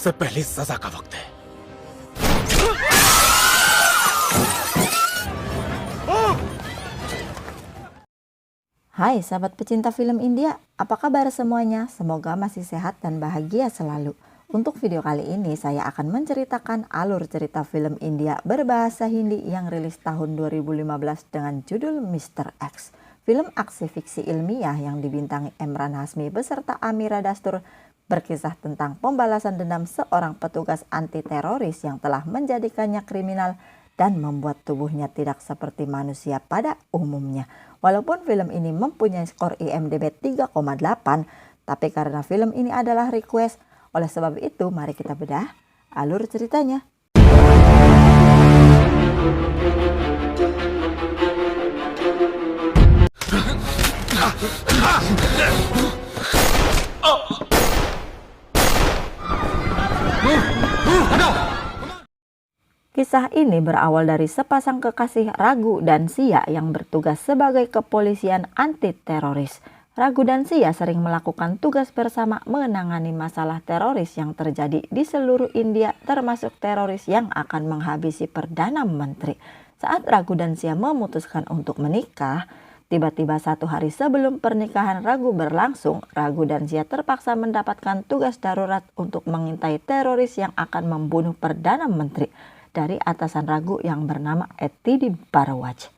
इससे पहले सजा का वक्त है। Hai sahabat pecinta film India, apa kabar semuanya? Semoga masih sehat dan bahagia selalu. Untuk video kali ini saya akan menceritakan alur cerita film India berbahasa Hindi yang rilis tahun 2015 dengan judul Mr. X. Film aksi fiksi ilmiah yang dibintangi Emran Hasmi beserta Amira Dastur berkisah tentang pembalasan dendam seorang petugas anti teroris yang telah menjadikannya kriminal dan membuat tubuhnya tidak seperti manusia pada umumnya. Walaupun film ini mempunyai skor IMDb 3,8, tapi karena film ini adalah request, oleh sebab itu mari kita bedah alur ceritanya. Kisah ini berawal dari sepasang kekasih Raghu dan Sia yang bertugas sebagai kepolisian anti-teroris. Raghu dan Sia sering melakukan tugas bersama menangani masalah teroris yang terjadi di seluruh India, termasuk teroris yang akan menghabisi Perdana Menteri. Saat Raghu dan Sia memutuskan untuk menikah, tiba-tiba satu hari sebelum pernikahan Raghu berlangsung, Raghu dan Sia terpaksa mendapatkan tugas darurat untuk mengintai teroris yang akan membunuh Perdana Menteri dari atasan Raghu yang bernama Etidi Bharawaj.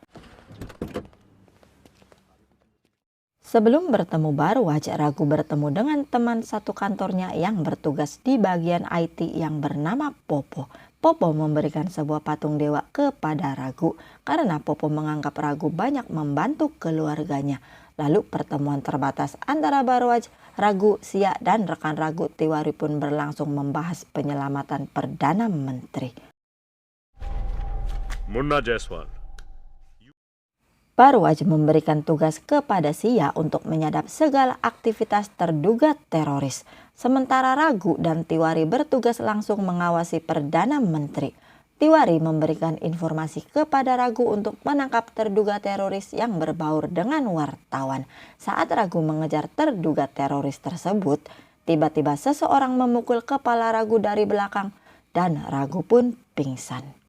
Sebelum bertemu Bharawaj, Raghu bertemu dengan teman satu kantornya yang bertugas di bagian IT yang bernama Popo. Popo memberikan sebuah patung dewa kepada Raghu karena Popo menganggap Raghu banyak membantu keluarganya. Lalu pertemuan terbatas antara Bharawaj, Raghu, Sia dan rekan Raghu Tiwari pun berlangsung membahas penyelamatan Perdana Menteri. Munna Jaiswal. Bharawaj memberikan tugas kepada Sia untuk menyadap segala aktivitas terduga teroris. Sementara Raghu dan Tiwari bertugas langsung mengawasi Perdana Menteri. Tiwari memberikan informasi kepada Raghu untuk menangkap terduga teroris yang berbaur dengan wartawan. Saat Raghu mengejar terduga teroris tersebut, tiba-tiba seseorang memukul kepala Raghu dari belakang dan Raghu pun pingsan.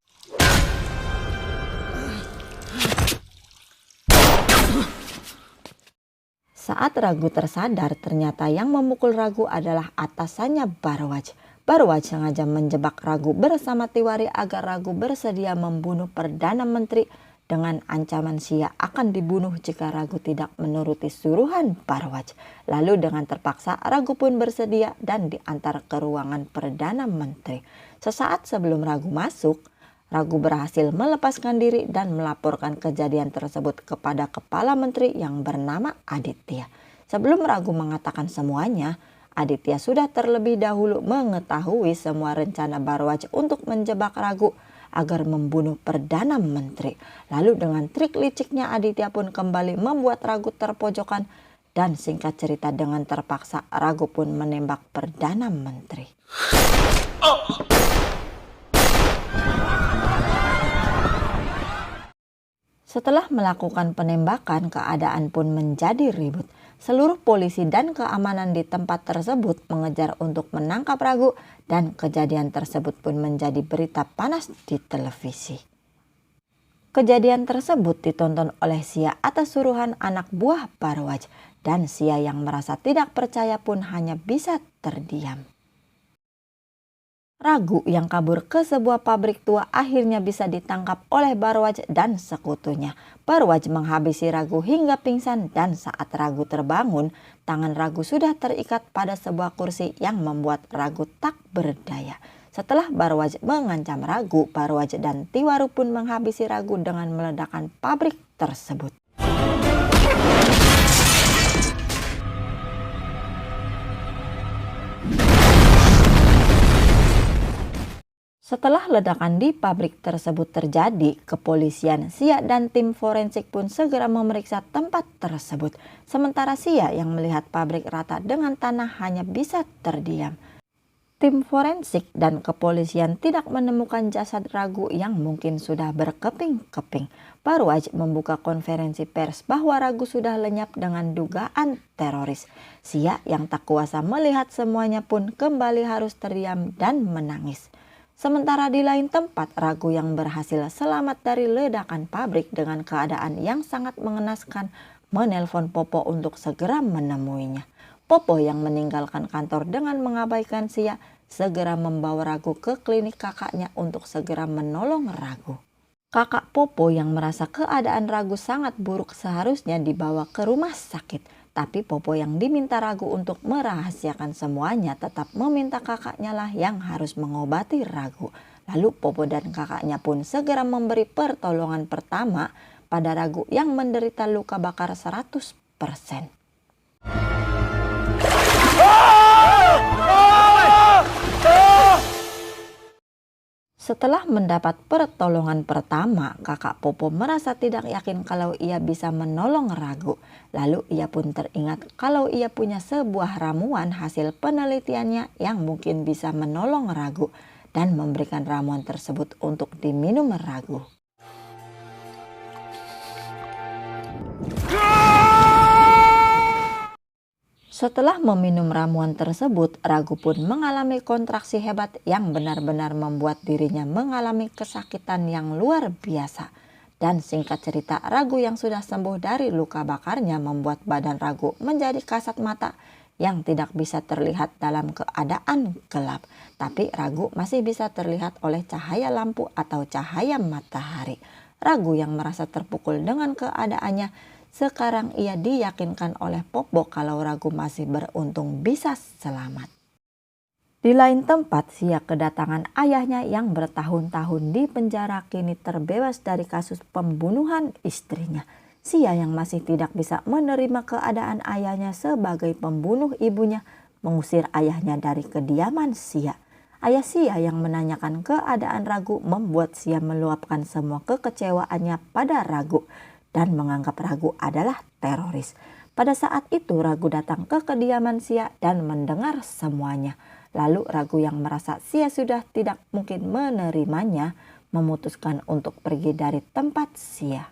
Saat Raghu tersadar, ternyata yang memukul Raghu adalah atasannya Bharawaj. Bharawaj sengaja menjebak Raghu bersama Tiwari agar Raghu bersedia membunuh Perdana Menteri dengan ancaman Sia akan dibunuh jika Raghu tidak menuruti suruhan Bharawaj. Lalu dengan terpaksa Raghu pun bersedia dan diantar ke ruangan Perdana Menteri. Sesaat sebelum Raghu masuk, Raghu berhasil melepaskan diri dan melaporkan kejadian tersebut kepada Kepala Menteri yang bernama Aditya. Sebelum Raghu mengatakan semuanya, Aditya sudah terlebih dahulu mengetahui semua rencana Bharawaj untuk menjebak Raghu agar membunuh Perdana Menteri. Lalu dengan trik liciknya Aditya pun kembali membuat Raghu terpojokan dan singkat cerita dengan terpaksa Raghu pun menembak Perdana Menteri. Setelah melakukan penembakan, keadaan pun menjadi ribut. Seluruh polisi dan keamanan di tempat tersebut mengejar untuk menangkap Raghu dan kejadian tersebut pun menjadi berita panas di televisi. Kejadian tersebut ditonton oleh Sia atas suruhan anak buah Bharawaj dan Sia yang merasa tidak percaya pun hanya bisa terdiam. Raghu yang kabur ke sebuah pabrik tua akhirnya bisa ditangkap oleh Bharawaj dan sekutunya. Bharawaj menghabisi Raghu hingga pingsan dan saat Raghu terbangun, tangan Raghu sudah terikat pada sebuah kursi yang membuat Raghu tak berdaya. Setelah Bharawaj mengancam Raghu, Bharawaj dan Tiwaru pun menghabisi Raghu dengan meledakkan pabrik tersebut. Setelah ledakan di pabrik tersebut terjadi, kepolisian, Sia dan tim forensik pun segera memeriksa tempat tersebut. Sementara Sia yang melihat pabrik rata dengan tanah hanya bisa terdiam. Tim forensik dan kepolisian tidak menemukan jasad Ragu yang mungkin sudah berkeping-keping. Barwaj membuka konferensi pers bahwa Ragu sudah lenyap dengan dugaan teroris. Sia yang tak kuasa melihat semuanya pun kembali harus terdiam dan menangis. Sementara di lain tempat, Ragu yang berhasil selamat dari ledakan pabrik dengan keadaan yang sangat mengenaskan menelpon Popo untuk segera menemuinya. Popo yang meninggalkan kantor dengan mengabaikan Sia segera membawa Ragu ke klinik kakaknya untuk segera menolong Ragu. Kakak Popo yang merasa keadaan Ragu sangat buruk seharusnya dibawa ke rumah sakit. Tapi Popo yang diminta Ragu untuk merahasiakan semuanya tetap meminta kakaknya lah yang harus mengobati Ragu. Lalu Popo dan kakaknya pun segera memberi pertolongan pertama pada Ragu yang menderita luka bakar 100%. Setelah mendapat pertolongan pertama, kakak Popo merasa tidak yakin kalau ia bisa menolong Ragu. Lalu ia pun teringat kalau ia punya sebuah ramuan hasil penelitiannya yang mungkin bisa menolong Ragu dan memberikan ramuan tersebut untuk diminum Ragu. Setelah meminum ramuan tersebut, Ragu pun mengalami kontraksi hebat yang benar-benar membuat dirinya mengalami kesakitan yang luar biasa. Dan singkat cerita, Ragu yang sudah sembuh dari luka bakarnya membuat badan Ragu menjadi kasat mata yang tidak bisa terlihat dalam keadaan gelap. Tapi Ragu masih bisa terlihat oleh cahaya lampu atau cahaya matahari. Ragu yang merasa terpukul dengan keadaannya, sekarang ia diyakinkan oleh Popo kalau Ragu masih beruntung bisa selamat. Di lain tempat, Sia kedatangan ayahnya yang bertahun-tahun di penjara kini terbebas dari kasus pembunuhan istrinya. Sia yang masih tidak bisa menerima keadaan ayahnya sebagai pembunuh ibunya mengusir ayahnya dari kediaman Sia. Ayah Sia yang menanyakan keadaan Ragu membuat Sia meluapkan semua kekecewaannya pada Ragu dan menganggap Ragu adalah teroris. Pada saat itu Ragu datang ke kediaman Sia dan mendengar semuanya. Lalu Ragu yang merasa Sia sudah tidak mungkin menerimanya memutuskan untuk pergi dari tempat Sia.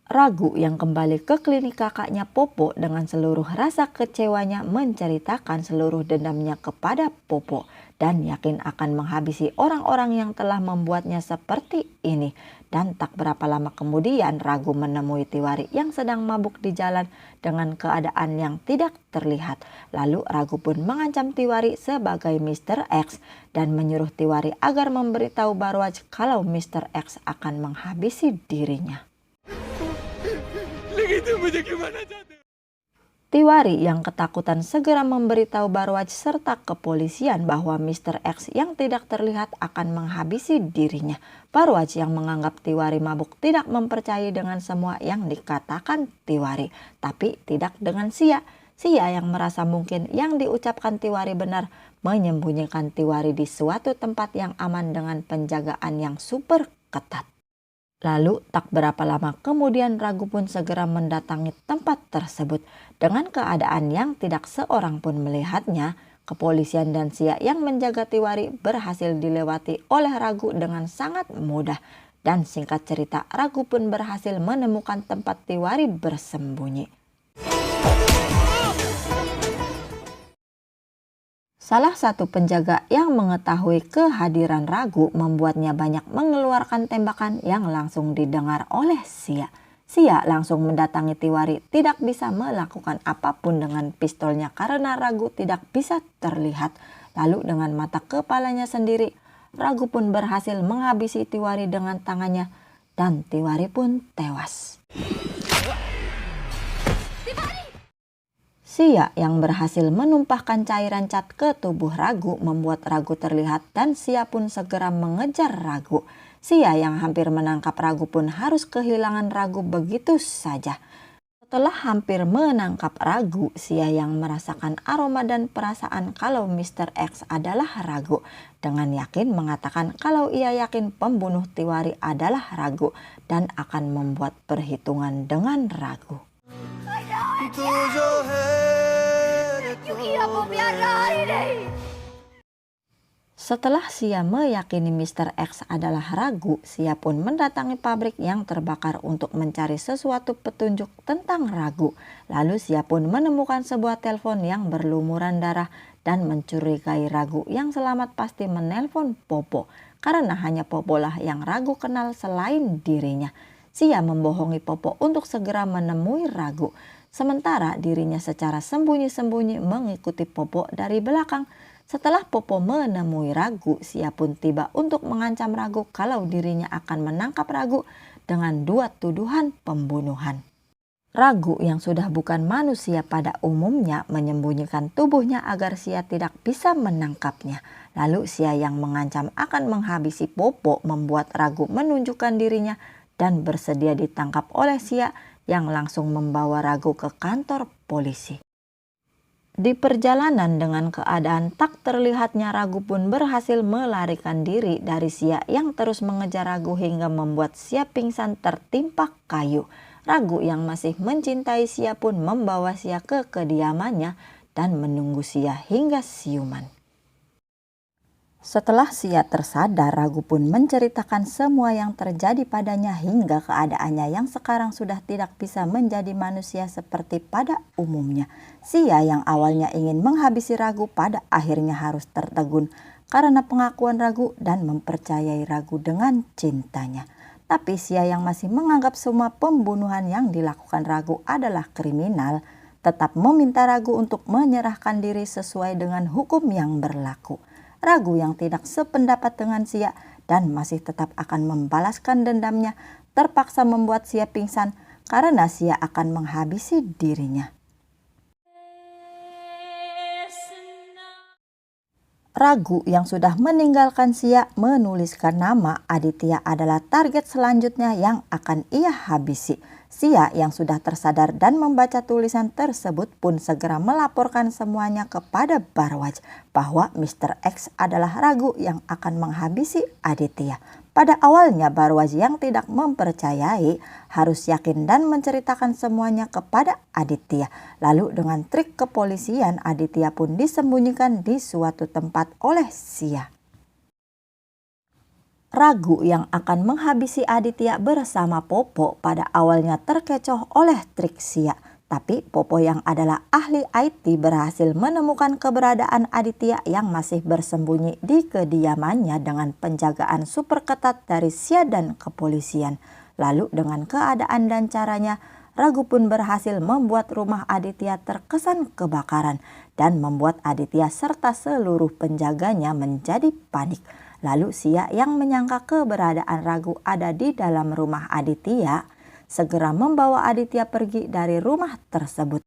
Ragu yang kembali ke klinik kakaknya Popo dengan seluruh rasa kecewanya menceritakan seluruh dendamnya kepada Popo dan yakin akan menghabisi orang-orang yang telah membuatnya seperti ini. Dan tak berapa lama kemudian Ragu menemui Tiwari yang sedang mabuk di jalan dengan keadaan yang tidak terlihat. Lalu Ragu pun mengancam Tiwari sebagai Mr. X dan menyuruh Tiwari agar memberitahu Barwaj kalau Mr. X akan menghabisi dirinya. Tiwari yang ketakutan segera memberitahu Barwaj serta kepolisian bahwa Mr. X yang tidak terlihat akan menghabisi dirinya. Barwaj yang menganggap Tiwari mabuk tidak mempercayai dengan semua yang dikatakan Tiwari, tapi tidak dengan Sia. Sia yang merasa mungkin yang diucapkan Tiwari benar, menyembunyikan Tiwari di suatu tempat yang aman dengan penjagaan yang super ketat. Lalu tak berapa lama kemudian Ragu pun segera mendatangi tempat tersebut. Dengan keadaan yang tidak seorang pun melihatnya, kepolisian dan Sia yang menjaga Tiwari berhasil dilewati oleh Ragu dengan sangat mudah. Dan singkat cerita, Ragu pun berhasil menemukan tempat Tiwari bersembunyi. Salah satu penjaga yang mengetahui kehadiran Ragu membuatnya banyak mengeluarkan tembakan yang langsung didengar oleh Sia. Sia langsung mendatangi Tiwari, tidak bisa melakukan apapun dengan pistolnya karena Ragu tidak bisa terlihat. Lalu dengan mata kepalanya sendiri, Ragu pun berhasil menghabisi Tiwari dengan tangannya dan Tiwari pun tewas. Sia yang berhasil menumpahkan cairan cat ke tubuh Ragu membuat Ragu terlihat dan Sia pun segera mengejar Ragu. Sia yang hampir menangkap Ragu pun harus kehilangan Ragu begitu saja. Setelah hampir menangkap Ragu, Sia yang merasakan aroma dan perasaan kalau Mr. X adalah Ragu. Dengan yakin mengatakan kalau ia yakin pembunuh Tiwari adalah Ragu dan akan membuat perhitungan dengan Ragu. क्योंकि आपको प्यार रहा ही नहीं। Setelah Sia meyakini Mr. X adalah ragu, Sia pun mendatangi pabrik yang terbakar untuk mencari sesuatu petunjuk tentang ragu. Lalu Sia pun menemukan sebuah telepon yang berlumuran darah dan mencurigai ragu yang selamat pasti menelpon Popo. Karena hanya Popo lah yang ragu kenal selain dirinya. Sia membohongi Popo untuk segera menemui ragu. Sementara dirinya secara sembunyi-sembunyi mengikuti Popo dari belakang. Setelah Popo menemui ragu, Sia pun tiba untuk mengancam ragu kalau dirinya akan menangkap ragu dengan 2 tuduhan pembunuhan. Ragu yang sudah bukan manusia pada umumnya menyembunyikan tubuhnya agar Sia tidak bisa menangkapnya. Lalu Sia yang mengancam akan menghabisi Popo membuat ragu menunjukkan dirinya dan bersedia ditangkap oleh Sia yang langsung membawa ragu ke kantor polisi. Di perjalanan dengan keadaan tak terlihatnya, ragu pun berhasil melarikan diri dari Sia yang terus mengejar ragu hingga membuat Sia pingsan tertimpa kayu. Ragu yang masih mencintai Sia pun membawa Sia ke kediamannya dan menunggu Sia hingga siuman. Setelah Sia tersadar, ragu pun menceritakan semua yang terjadi padanya hingga keadaannya yang sekarang sudah tidak bisa menjadi manusia seperti pada umumnya. Sia yang awalnya ingin menghabisi ragu pada akhirnya harus tertegun karena pengakuan ragu dan mempercayai ragu dengan cintanya. Tapi Sia yang masih menganggap semua pembunuhan yang dilakukan ragu adalah kriminal, tetap meminta ragu untuk menyerahkan diri sesuai dengan hukum yang berlaku. Ragu yang tidak sependapat dengan Sia dan masih tetap akan membalaskan dendamnya terpaksa membuat Sia pingsan karena Sia akan menghabisi dirinya. Ragu yang sudah meninggalkan Sia menuliskan nama Aditya adalah target selanjutnya yang akan ia habisi. Sia yang sudah tersadar dan membaca tulisan tersebut pun segera melaporkan semuanya kepada Barwaj bahwa Mr. X adalah ragu yang akan menghabisi Aditya. Pada awalnya Barwaj yang tidak mempercayai harus yakin dan menceritakan semuanya kepada Aditya. Lalu dengan trik kepolisian Aditya pun disembunyikan di suatu tempat oleh Sia. Ragu yang akan menghabisi Aditya bersama Popo pada awalnya terkecoh oleh trik Sia. Tapi Popo yang adalah ahli IT berhasil menemukan keberadaan Aditya yang masih bersembunyi di kediamannya dengan penjagaan super ketat dari Sia dan kepolisian. Lalu dengan keadaan dan caranya, Ragu pun berhasil membuat rumah Aditya terkesan kebakaran dan membuat Aditya serta seluruh penjaganya menjadi panik. Lalu Sia yang menyangka keberadaan Ragu ada di dalam rumah Aditya, segera membawa Aditya pergi dari rumah tersebut.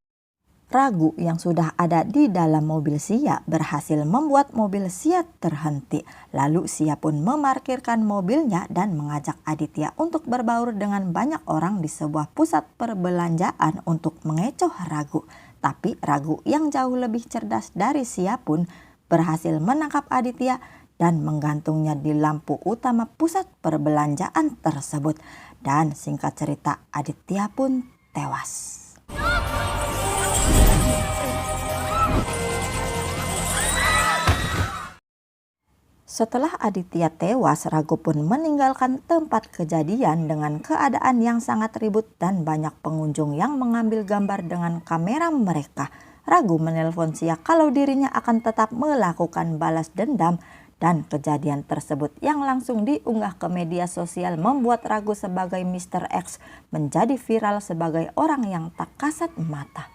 Ragu yang sudah ada di dalam mobil Sia berhasil membuat mobil Sia terhenti. Lalu Sia pun memarkirkan mobilnya dan mengajak Aditya untuk berbaur dengan banyak orang di sebuah pusat perbelanjaan untuk mengecoh Ragu. Tapi Ragu yang jauh lebih cerdas dari Sia pun berhasil menangkap Aditya dan menggantungnya di lampu utama pusat perbelanjaan tersebut. Dan singkat cerita, Aditya pun tewas. Setelah Aditya tewas, Ragu pun meninggalkan tempat kejadian dengan keadaan yang sangat ribut dan banyak pengunjung yang mengambil gambar dengan kamera mereka. Ragu menelpon Sia kalau dirinya akan tetap melakukan balas dendam. Dan kejadian tersebut yang langsung diunggah ke media sosial membuat Ragu sebagai Mr. X menjadi viral sebagai orang yang tak kasat mata.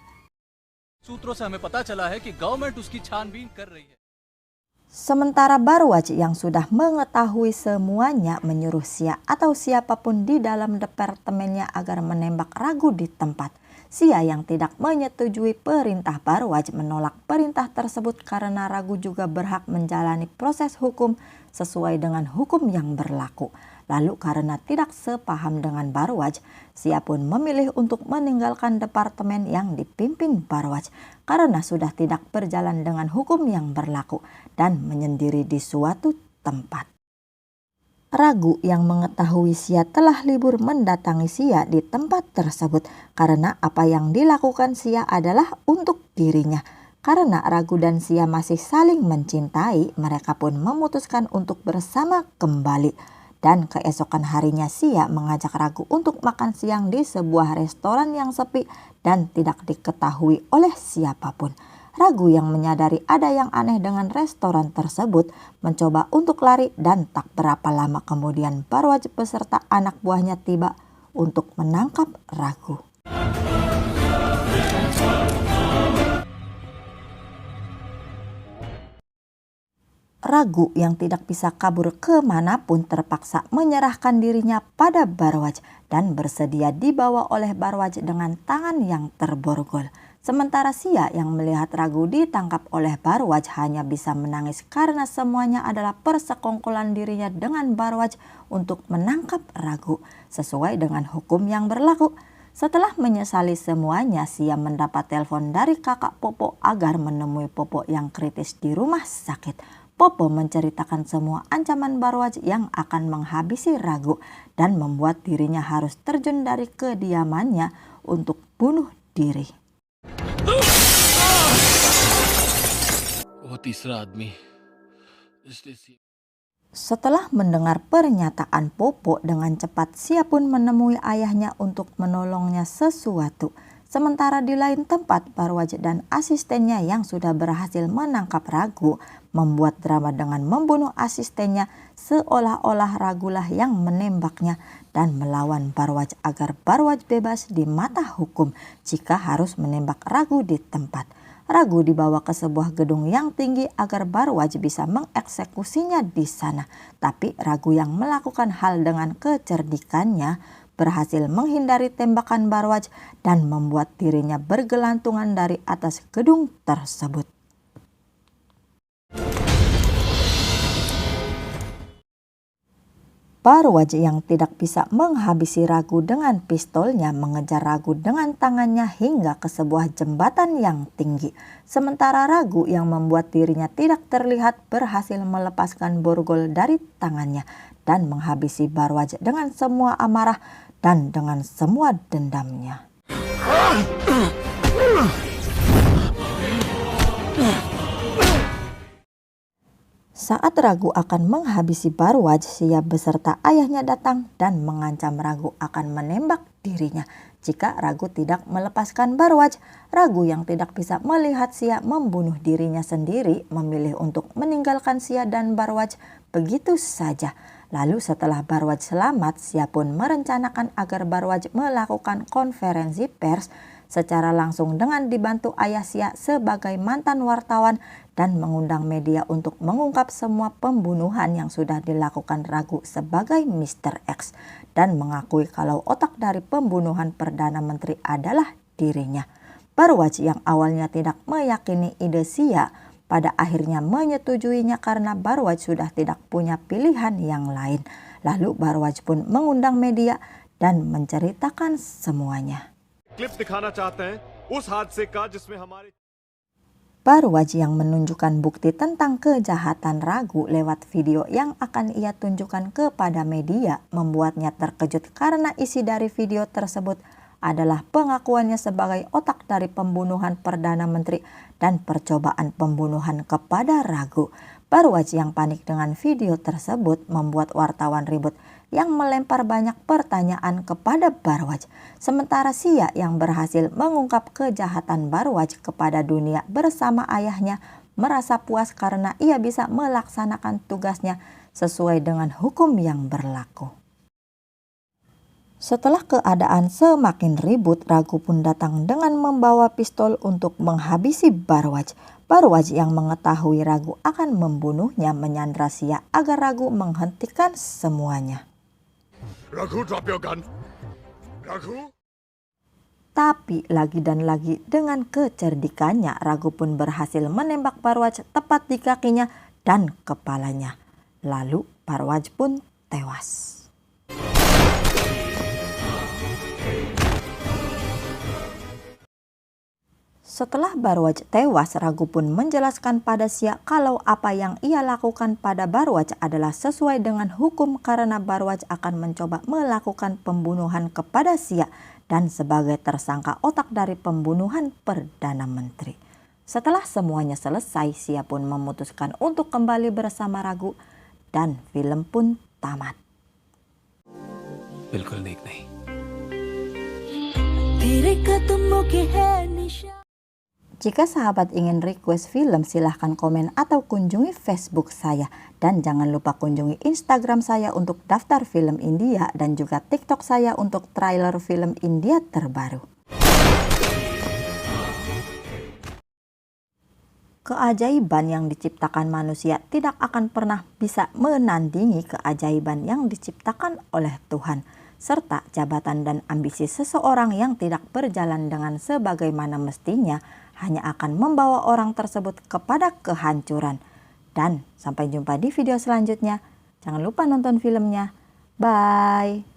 Sementara Barwaj yang sudah mengetahui semuanya menyuruh Sia atau siapapun di dalam departemennya agar menembak Ragu di tempat. Sia yang tidak menyetujui perintah Barwaj menolak perintah tersebut karena Ragu juga berhak menjalani proses hukum sesuai dengan hukum yang berlaku. Lalu karena tidak sepaham dengan Barwaj, Sia pun memilih untuk meninggalkan departemen yang dipimpin Barwaj karena sudah tidak berjalan dengan hukum yang berlaku dan menyendiri di suatu tempat. Ragu yang mengetahui Sia telah libur mendatangi Sia di tempat tersebut karena apa yang dilakukan Sia adalah untuk dirinya. Karena Ragu dan Sia masih saling mencintai, mereka pun memutuskan untuk bersama kembali. Dan keesokan harinya Sia mengajak Ragu untuk makan siang di sebuah restoran yang sepi dan tidak diketahui oleh siapapun. Ragu yang menyadari ada yang aneh dengan restoran tersebut mencoba untuk lari dan tak berapa lama kemudian Barwaj beserta anak buahnya tiba untuk menangkap Ragu. Ragu yang tidak bisa kabur kemanapun terpaksa menyerahkan dirinya pada Barwaj dan bersedia dibawa oleh Barwaj dengan tangan yang terborgol. Sementara Sia yang melihat Ragu ditangkap oleh Barwaj hanya bisa menangis karena semuanya adalah persekongkolan dirinya dengan Barwaj untuk menangkap Ragu sesuai dengan hukum yang berlaku. Setelah menyesali semuanya, Sia mendapat telepon dari kakak Popo agar menemui Popo yang kritis di rumah sakit. Popo menceritakan semua ancaman Barwaj yang akan menghabisi Ragu dan membuat dirinya harus terjun dari kediamannya untuk bunuh diri. Setelah mendengar pernyataan Popo, dengan cepat Sia pun menemui ayahnya untuk menolongnya sesuatu. Sementara di lain tempat, Barwaj dan asistennya yang sudah berhasil menangkap Ragu membuat drama dengan membunuh asistennya seolah-olah Ragulah yang menembaknya dan melawan Barwaj agar Barwaj bebas di mata hukum jika harus menembak Ragu di tempat. Ragu dibawa ke sebuah gedung yang tinggi agar Barwaj bisa mengeksekusinya di sana. Tapi Ragu yang melakukan hal dengan kecerdikannya berhasil menghindari tembakan Barwaj dan membuat dirinya bergelantungan dari atas gedung tersebut. Barwaj yang tidak bisa menghabisi Ragu dengan pistolnya mengejar Ragu dengan tangannya hingga ke sebuah jembatan yang tinggi. Sementara Ragu yang membuat dirinya tidak terlihat berhasil melepaskan borgol dari tangannya dan menghabisi Barwaj dengan semua amarah dan dengan semua dendamnya. Saat Ragu akan menghabisi Barwaj, Sia beserta ayahnya datang dan mengancam Ragu akan menembak dirinya jika Ragu tidak melepaskan Barwaj. Ragu yang tidak bisa melihat Sia membunuh dirinya sendiri memilih untuk meninggalkan Sia dan Barwaj begitu saja. Lalu setelah Barwaj selamat, Sia pun merencanakan agar Barwaj melakukan konferensi pers secara langsung dengan dibantu ayah Sia sebagai mantan wartawan dan mengundang media untuk mengungkap semua pembunuhan yang sudah dilakukan Ragu sebagai Mr. X dan mengakui kalau otak dari pembunuhan Perdana Menteri adalah dirinya. Barwaj yang awalnya tidak meyakini ide Sia pada akhirnya menyetujuinya karena Barwaj sudah tidak punya pilihan yang lain. Lalu Barwaj pun mengundang media dan menceritakan semuanya. Barwaj yang menunjukkan bukti tentang kejahatan Ragu lewat video yang akan ia tunjukkan kepada media membuatnya terkejut karena isi dari video tersebut adalah pengakuannya sebagai otak dari pembunuhan Perdana Menteri dan percobaan pembunuhan kepada Ragu. Barwaj yang panik dengan video tersebut membuat wartawan ribut yang melempar banyak pertanyaan kepada Barwaj. Sementara Sia yang berhasil mengungkap kejahatan Barwaj kepada dunia bersama ayahnya merasa puas karena ia bisa melaksanakan tugasnya sesuai dengan hukum yang berlaku. Setelah keadaan semakin ribut, Ragu pun datang dengan membawa pistol untuk menghabisi Barwaj. Barwaj yang mengetahui Ragu akan membunuhnya menyandra Sia agar Ragu menghentikan semuanya. Ragu, drop your gun. Ragu. Tapi lagi dan lagi dengan kecerdikannya, Ragu pun berhasil menembak Barwaj tepat di kakinya dan kepalanya. Lalu Barwaj pun tewas. Setelah Barwaj tewas, Ragu pun menjelaskan pada Sia kalau apa yang ia lakukan pada Barwaj adalah sesuai dengan hukum karena Barwaj akan mencoba melakukan pembunuhan kepada Sia dan sebagai tersangka otak dari pembunuhan Perdana Menteri. Setelah semuanya selesai, Sia pun memutuskan untuk kembali bersama Raghu dan film pun tamat. बिल्कुल नेक नहीं। Jika sahabat ingin request film, silahkan komen atau kunjungi Facebook saya. Dan jangan lupa kunjungi Instagram saya untuk daftar film India dan juga TikTok saya untuk trailer film India terbaru. Keajaiban yang diciptakan manusia tidak akan pernah bisa menandingi keajaiban yang diciptakan oleh Tuhan. Serta jabatan dan ambisi seseorang yang tidak berjalan dengan sebagaimana mestinya hanya akan membawa orang tersebut kepada kehancuran. Dan sampai jumpa di video selanjutnya. Jangan lupa nonton filmnya. Bye!